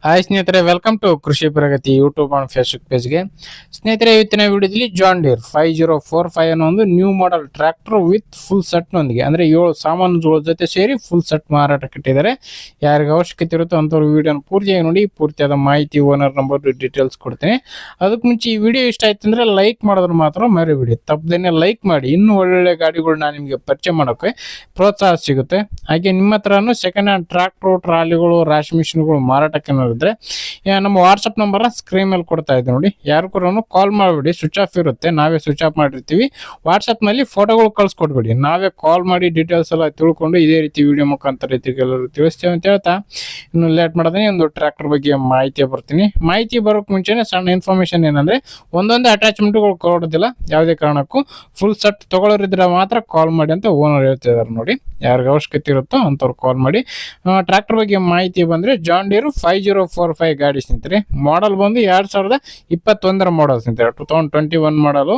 Hi ಸ್ನೇಹಿತರೆ, welcome to Krishi Pragati YouTube and Facebook ಪೇಜ್ಗೆ. ಸ್ನೇಹಿತರೆ, ಇವತ್ತಿನ ವಿಡಿಯೋದಲ್ಲಿ ಜಾನ್ ಡೀರ್ 5045 ಅನ್ನೋ ಒಂದು new model tractor with full ಸೆಟ್ನೊಂದಿಗೆ ಅಂದರೆ 7 ಸಾಮಾನುಗಳ ಜೊತೆ ಸೇರಿ ಫುಲ್ ಸೆಟ್ ಮಾರಾಟಕ್ಕೆ ಇಟ್ಟಿದ್ದಾರೆ. ಯಾರಿಗೆ ಅವಶ್ಯಕತೆ ಇರುತ್ತೋ ಅಂಥವ್ರು ವಿಡಿಯೋನ ಪೂರ್ತಿಯಾಗಿ ನೋಡಿ. ಪೂರ್ತಿಯಾದ ಮಾಹಿತಿ, ಓನರ್ ನಂಬರ್, ಡೀಟೇಲ್ಸ್ ಕೊಡ್ತೀನಿ. ಅದಕ್ಕೆ ಮುಂಚೆ ಈ ವಿಡಿಯೋ ಇಷ್ಟ ಆಯ್ತು ಅಂದರೆ ಲೈಕ್ ಮಾಡಿದ್ರೆ ಮಾತ್ರ ಮರಿಬೇಡಿ. ತಪ್ಪದೇನೆ ಲೈಕ್ ಮಾಡಿ. ಇನ್ನೂ ಒಳ್ಳೊಳ್ಳೆ ಗಾಡಿಗಳನ್ನ ನಿಮಗೆ ಪರಿಚಯ ಮಾಡೋಕ್ಕೆ ಪ್ರೋತ್ಸಾಹ ಸಿಗುತ್ತೆ. ಹಾಗೆ ನಿಮ್ಮ ಹತ್ರನೂ ಸೆಕೆಂಡ್ ಹ್ಯಾಂಡ್ ಟ್ರ್ಯಾಕ್ಟರ್, ಟ್ರಾಲಿಗಳು, ರಾಶಿ ಮಿಷಿನ್ಗಳು ಮಾರಾಟಕ್ಕೆ ಇದ್ರೆ ನಮ್ಮ ವಾಟ್ಸಪ್ ನಂಬರ್ ಸ್ಕ್ರೀನ್ ಮೇಲೆ ಕೊಡ್ತಾ ಇದ್ದೆ ನೋಡಿ. ಯಾರು ಕೂಡ ಕಾಲ್ ಮಾಡಬೇಡಿ, ಸ್ವಿಚ್ ಆಫ್ ಇರುತ್ತೆ. ನಾವೇ ಸ್ವಿಚ್ ಆಫ್ ಮಾಡಿರ್ತೀವಿ. ವಾಟ್ಸಪ್ ನಲ್ಲಿ ಫೋಟೋಗಳು ಕಳ್ಸಿಕೊಡ್ಬೇಡಿ. ನಾವೇ ಕಾಲ್ ಮಾಡಿ ಡೀಟೇಲ್ಸ್ ಎಲ್ಲ ತಿಳ್ಕೊಂಡು ಇದೇ ರೀತಿ ವಿಡಿಯೋ ಮುಖಾಂತರ ಎಲ್ಲರೂ ತಿಳಿಸ್ತೇವೆ ಅಂತ ಹೇಳ್ತಾ, ಇನ್ನು ಲೇಟ್ ಮಾಡೋದೇ ಒಂದು ಟ್ರ್ಯಾಕ್ಟರ್ ಬಗ್ಗೆ ಮಾಹಿತಿ ಬರ್ತೀನಿ. ಮಾಹಿತಿ ಬರೋಕ್ ಮುಂಚೆನೆ ಸಣ್ಣ ಇನ್ಫಾರ್ಮೇಶನ್ ಏನಂದ್ರೆ, ಒಂದೊಂದು ಅಟ್ಯಾಚ್ಮೆಂಟ್ಗಳು ಕೊಡೋದಿಲ್ಲ ಯಾವುದೇ ಕಾರಣಕ್ಕೂ. ಫುಲ್ ಸೆಟ್ ತಗೊಳ್ಳೋರಿದ್ರೆ ಮಾತ್ರ ಕಾಲ್ ಮಾಡಿ ಅಂತ ಓನರ್ ಹೇಳ್ತಿದ್ದಾರೆ ನೋಡಿ. ಯಾರಿಗೆ ಅವಶ್ಯಕತೆ ಇರುತ್ತೋ ಅಂಥವ್ರು ಕಾಲ್ ಮಾಡಿ. ಟ್ರ್ಯಾಕ್ಟರ್ ಬಗ್ಗೆ ಮಾಹಿತಿ ಬಂದ್ರೆ ಜಾನ್ ಡೀರ್ 5045 ಗಾಡಿ ಸ್ನೇಹಿತರೆ. ಮಾಡಲ್ ಬಂದು 2021 ಮಾಡಲ್ ಸ್ನೇಹಿತರೆ. 2021 ಮಾಡಲು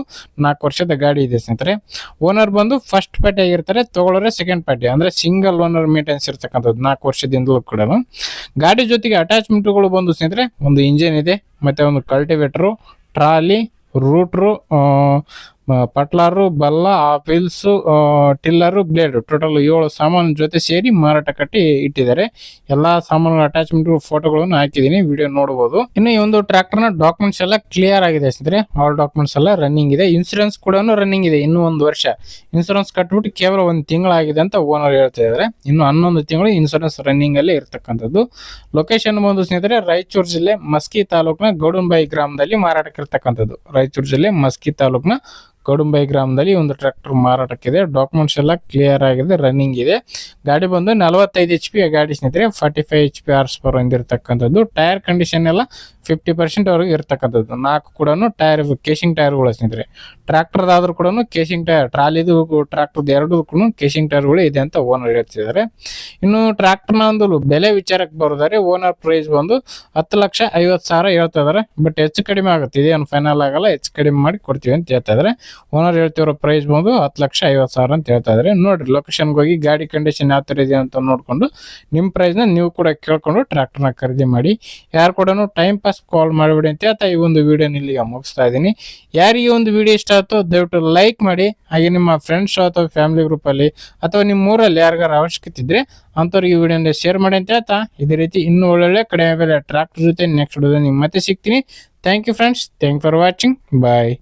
4 ವರ್ಷದ ಗಾಡಿ ಇದೆ ಸ್ನೇಹಿತರೆ. ಓನರ್ ಬಂದು ಫಸ್ಟ್ ಪಾರ್ಟಿ ಆಗಿರ್ತಾರೆ, ತಗೊಳ್ಳೋರೆ ಸೆಕೆಂಡ್ ಪಾರ್ಟಿ ಅಂದ್ರೆ ಸಿಂಗಲ್ ಓನರ್ ಮೇಂಟೆನೆನ್ಸ್ ಇರ್ತಕ್ಕಂಥದ್ದು 4 ವರ್ಷದಿಂದಲೂ ಕೂಡ. ಗಾಡಿ ಜೊತೆಗೆ ಅಟ್ಯಾಚ್ಮೆಂಟ್ಗಳು ಬಂದು ಸ್ನೇಹಿತರೆ, ಒಂದು ಇಂಜಿನ್ ಇದೆ, ಮತ್ತೆ ಒಂದು ಕಲ್ಟಿವೇಟರು, ಟ್ರಾಲಿ, ರೂಟ್ರು, ಪಟ್ಲಾರು, ಬಲ್ಲ, ಆಪಿಲ್ಸು, ಟಿಲ್ಲರು, ಬ್ಲೇಡ್, ಟೋಟಲ್ 7 ಸಾಮಾನು ಜೊತೆ ಸೇರಿ ಮಾರಾಟ ಕಟ್ಟಿ ಇಟ್ಟಿದ್ದಾರೆ. ಎಲ್ಲಾ ಸಾಮಾನುಗಳ ಅಟ್ಯಾಚ್ಮೆಂಟ್ ಫೋಟೋಗಳನ್ನು ಹಾಕಿದ್ದೀನಿ, ವಿಡಿಯೋ ನೋಡಬಹುದು. ಇನ್ನು ಈ ಒಂದು ಟ್ರ್ಯಾಕ್ಟರ್ ನ ಡಾಕ್ಯುಮೆಂಟ್ಸ್ ಎಲ್ಲ ಕ್ಲಿಯರ್ ಆಗಿದೆ ಸ್ನೇಹಿತರೆ. ಆಲ್ ಡಾಕ್ಯುಮೆಂಟ್ಸ್ ಎಲ್ಲ ರನ್ನಿಂಗ್ ಇದೆ. ಇನ್ಸೂರೆನ್ಸ್ ಕೂಡ ರನ್ನಿಂಗ್ ಇದೆ. ಇನ್ನು 1 ವರ್ಷ ಇನ್ಸೂರೆನ್ಸ್ ಕಟ್ಬಿಟ್ಟು ಕೇವಲ 1 ತಿಂಗಳಾಗಿದೆ ಅಂತ ಓನರ್ ಹೇಳ್ತಾ ಇದ್ದಾರೆ. ಇನ್ನು 11 ತಿಂಗಳು ಇನ್ಸೂರೆನ್ಸ್ ರನ್ನಿಂಗ್ ಅಲ್ಲಿ ಇರ್ತಕ್ಕಂಥದ್ದು. ಲೊಕೇಶನ್ ಬಂದು ಸ್ನೇಹಿತರೆ, ರಾಯಚೂರು ಜಿಲ್ಲೆ ಮಸ್ಕಿ ತಾಲೂಕಿನ ಗೌಡಂಬಾಯಿ ಗ್ರಾಮದಲ್ಲಿ ಮಾರಾಟಕ್ಕೆ ಇರ್ತಕ್ಕಂಥದ್ದು. ರಾಯಚೂರು ಜಿಲ್ಲೆ ಮಸ್ಕಿ ತಾಲೂಕಿನ ಗೌಡಂಬಾಯಿ ಗ್ರಾಮದಲ್ಲಿ ಒಂದು ಟ್ರ್ಯಾಕ್ಟರ್ ಮಾರಾಟಕ್ಕಿದೆ. ಡಾಕ್ಯುಮೆಂಟ್ಸ್ ಎಲ್ಲ ಕ್ಲಿಯರ್ ಆಗಿದೆ, ರನ್ನಿಂಗ್ ಇದೆ. ಗಾಡಿ ಬಂದು 45 HP ಗಾಡಿ ಸ್ನೇಹಿತರೆ. 45 HP ಹಾರ್ಸ್ ಪವರ್ ಹೊಂದಿರತಕ್ಕಂಥದ್ದು. ಟೈರ್ ಕಂಡೀಷನ್ ಎಲ್ಲ 50% ವರೆಗೂ ಇರ್ತಕ್ಕಂಥದ್ದು. 4 ಕೂಡ ಟೈರ್ ಕೇಸಿಂಗ್ ಟೈರ್ಗಳು ಸ್ನೇಹಿತರೆ. ಟ್ರ್ಯಾಕ್ಟರ್ ಆದ್ರೂ ಕೂಡ ಕೇಸಿಂಗ್ ಟೈರ್, ಟ್ರಾಲಿದು ಟ್ರ್ಯಾಕ್ಟರ್ ಎರಡಕ್ಕೂ ಕೇಸಿಂಗ್ ಟೈರ್ಗಳು ಇದೆ ಅಂತ ಓನರ್ ಹೇಳ್ತಿದ್ದಾರೆ. ಇನ್ನು ಟ್ರ್ಯಾಕ್ಟರ್ನ ಒಂದು ಬೆಲೆ ವಿಚಾರಕ್ಕೆ ಬರೋದಾದ್ರೆ, ಓನರ್ ಪ್ರೈಸ್ ಬಂದು 10,50,000 ಹೇಳ್ತಾ ಇದಾರೆ. ಬಟ್ ಹೆಚ್ಚು ಕಡಿಮೆ ಆಗುತ್ತೆ, ಇದೇನು ಫೈನಲ್ ಆಗಲ್ಲ, ಹೆಚ್ಚು ಕಡಿಮೆ ಮಾಡಿ ಕೊಡ್ತೀವಿ ಅಂತ ಹೇಳ್ತಾ ಇದಾರೆ. ಓನರ್ ಹೇಳ್ತಿರೋ ಪ್ರೈಸ್ ಬಂದು 10,50,000 ಅಂತ ಹೇಳ್ತಾ ಇದಾರೆ. ನೋಡ್ರಿ, ಲೊಕೇಶನ್ಗೆ ಹೋಗಿ ಗಾಡಿ ಕಂಡೀಷನ್ ಯಾವ ತರ ಇದೆ ಅಂತ ನೋಡ್ಕೊಂಡು ನಿಮ್ಮ ಪ್ರೈಸ್ ನ ನೀವು ಕೂಡ ಕೇಳ್ಕೊಂಡು ಟ್ರ್ಯಾಕ್ಟರ್ ನ ಖರೀದಿ ಮಾಡಿ. ಯಾರು ಕೂಡ ಟೈಮ್ ಪಾಸ್ ಕಾಲ್ ಮಾಡಬೇಡಿ ಅಂತ ಹೇಳ್ತಾ ಈ ಒಂದು ವಿಡಿಯೋ ಇಲ್ಲಿಗೆ ಮುಗಿಸ್ತಾ ಇದ್ದೀನಿ. ಯಾರಿಗೆ ಒಂದು ವಿಡಿಯೋ ಇಷ್ಟ ಆಯ್ತೋ ದಯವಿಟ್ಟು ಲೈಕ್ ಮಾಡಿ. ಹಾಗೆ ನಿಮ್ಮ ಫ್ರೆಂಡ್ಸ್ ಅಥವಾ ಫ್ಯಾಮಿಲಿ ಗ್ರೂಪ್ ಅಲ್ಲಿ ಅಥವಾ ನಿಮ್ಮ ಊರಲ್ಲಿ ಯಾರಿಗಾರ ಅವಶ್ಯಕತೆ ಇದ್ರೆ ಅಂಥವ್ರಿಗೆ ಈ ವಿಡಿಯೋನ ಶೇರ್ ಮಾಡಿ ಅಂತ ಹೇಳ್ತಾ, ಇದೇ ರೀತಿ ಇನ್ನೂ ಒಳ್ಳೊಳ್ಳೆ ಕಡಿಮೆ ಬೆಲೆ ಟ್ರ್ಯಾಕ್ಟರ್ ಜೊತೆ ನೆಕ್ಸ್ಟ್ ವಿಡಿಯೋದಲ್ಲಿ ಮತ್ತೆ ಸಿಗ್ತೀನಿ. Thank you friends, thank for watching, bye.